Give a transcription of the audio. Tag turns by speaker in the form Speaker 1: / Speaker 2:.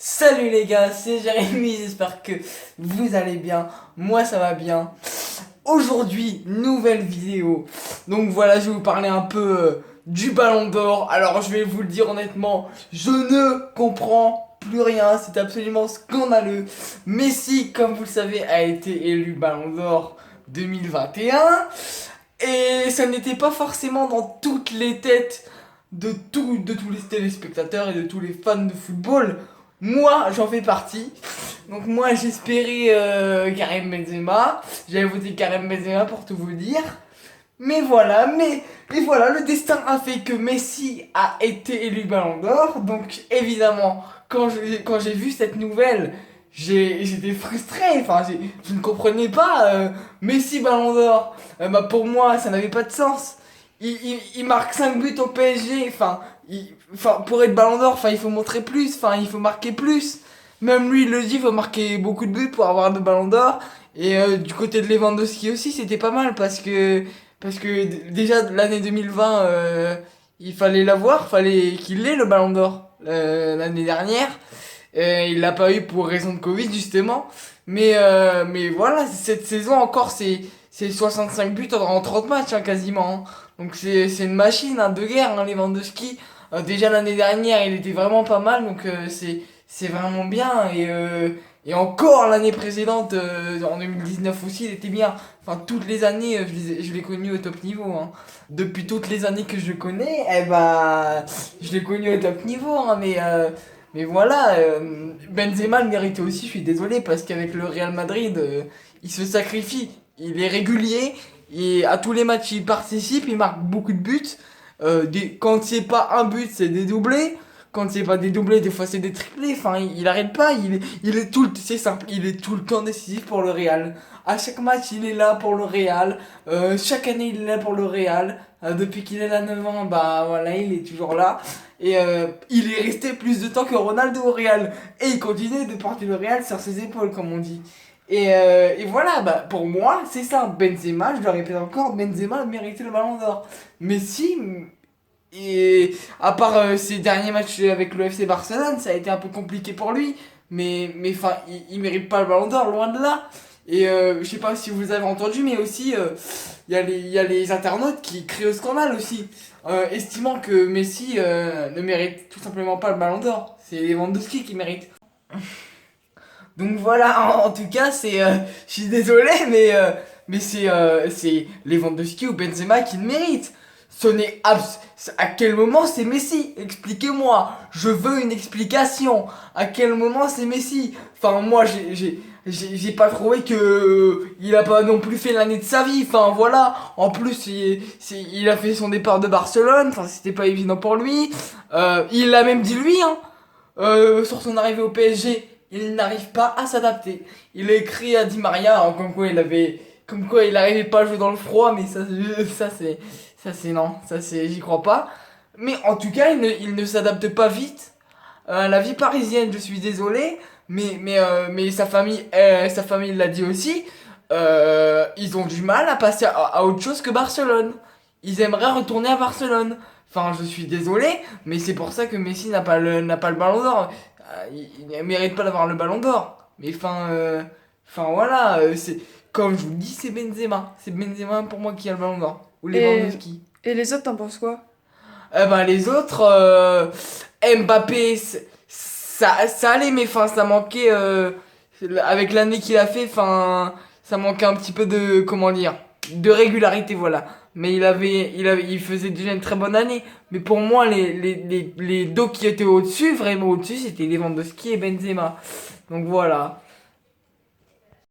Speaker 1: Salut les gars, c'est Jérémy, j'espère que vous allez bien, moi ça va bien. Aujourd'hui, nouvelle vidéo, donc voilà, je vais vous parler un peu du Ballon d'Or. Alors je vais vous le dire honnêtement, je ne comprends plus rien, c'est absolument scandaleux. Messi, comme vous le savez, a été élu Ballon d'Or 2021 et ça n'était pas forcément dans toutes les têtes de tous les téléspectateurs et de tous les fans de football. Moi, j'en fais partie. Donc moi, j'espérais Karim Benzema. J'avais voté Karim Benzema pour tout vous dire. Mais voilà, le destin a fait que Messi a été élu Ballon d'Or. Donc évidemment, quand j'ai vu cette nouvelle, j'étais frustré. Enfin, je ne comprenais pas. Messi Ballon d'Or. Pour moi, ça n'avait pas de sens. Il marque 5 buts au PSG. Pour être Ballon d'Or, il faut montrer plus. Il faut marquer plus. Même lui, il le dit, il faut marquer beaucoup de buts pour avoir de Ballon d'Or. Et du côté de Lewandowski aussi, c'était pas mal parce que déjà l'année 2020, il fallait l'avoir, fallait qu'il ait le Ballon d'Or l'année dernière. Il l'a pas eu pour raison de Covid justement. Mais voilà, cette saison encore, c'est 65 buts en 30 matchs quasiment, hein. Donc c'est une machine de guerre, hein, Lewandowski. Déjà l'année dernière, il était vraiment pas mal, donc c'est vraiment bien. Et encore l'année précédente, en 2019 aussi, il était bien. Toutes les années, je l'ai connu au top niveau, hein. Depuis toutes les années que je le connais, je l'ai connu au top niveau, hein. Mais voilà, Benzema le méritait aussi, je suis désolé, parce qu'avec le Real Madrid, il se sacrifie. Il est régulier, et à tous les matchs, il participe, il marque beaucoup de buts. Quand c'est pas un but, c'est des doublés. Quand c'est pas des doublés, des fois c'est des triplés. Il arrête pas, c'est simple, il est tout le temps décisif pour le Real. À chaque match, il est là pour le Real. Chaque année, il est là pour le Real. Depuis qu'il est là 9 ans, voilà, il est toujours là. Et il est resté plus de temps que Ronaldo au Real. Et il continue de porter le Real sur ses épaules, comme on dit. Et voilà, pour moi, c'est ça. Benzema, je le répète encore, Benzema méritait le Ballon d'Or. Messi, et à part ses derniers matchs avec le FC Barcelone, ça a été un peu compliqué pour lui. Il mérite pas le Ballon d'Or, loin de là. Et je sais pas si vous avez entendu, mais aussi, il y a les internautes qui crient au scandale aussi. Estimant que Messi ne mérite tout simplement pas le Ballon d'Or. C'est Lewandowski qui mérite. Donc voilà, en tout cas, je suis désolé, mais c'est Lewandowski ou Benzema qui le méritent. À quel moment c'est Messi? Expliquez-moi. Je veux une explication. À quel moment c'est Messi? Moi, j'ai pas trouvé que il a pas non plus fait l'année de sa vie. Voilà. En plus, il a fait son départ de Barcelone. C'était pas évident pour lui. Il l'a même dit lui, hein. Sur son arrivée au PSG, il n'arrive pas à s'adapter. Il a écrit à Di Maria, hein, comme quoi il n'arrivait pas à jouer dans le froid, mais non, j'y crois pas. Mais en tout cas, il ne s'adapte pas vite à la vie parisienne. Je suis désolé, mais sa famille l'a dit aussi. Ils ont du mal à passer à autre chose que Barcelone. Ils aimeraient retourner à Barcelone. Je suis désolé, mais c'est pour ça que Messi n'a pas le Ballon d'Or. Il ne mérite pas d'avoir le Ballon d'Or. Voilà, comme je vous le dis, c'est Benzema. C'est Benzema pour moi qui a le Ballon d'Or. Ou Lewandowski.
Speaker 2: Et les autres, t'en penses quoi?
Speaker 1: Les autres, Mbappé, ça allait, mais ça manquait. Avec l'année qu'il a fait, ça manquait un petit peu de, comment dire, de régularité, voilà. Mais il faisait déjà une très bonne année. Mais pour moi, les deux qui étaient au-dessus, vraiment au-dessus, c'était Lewandowski et Benzema. Donc voilà.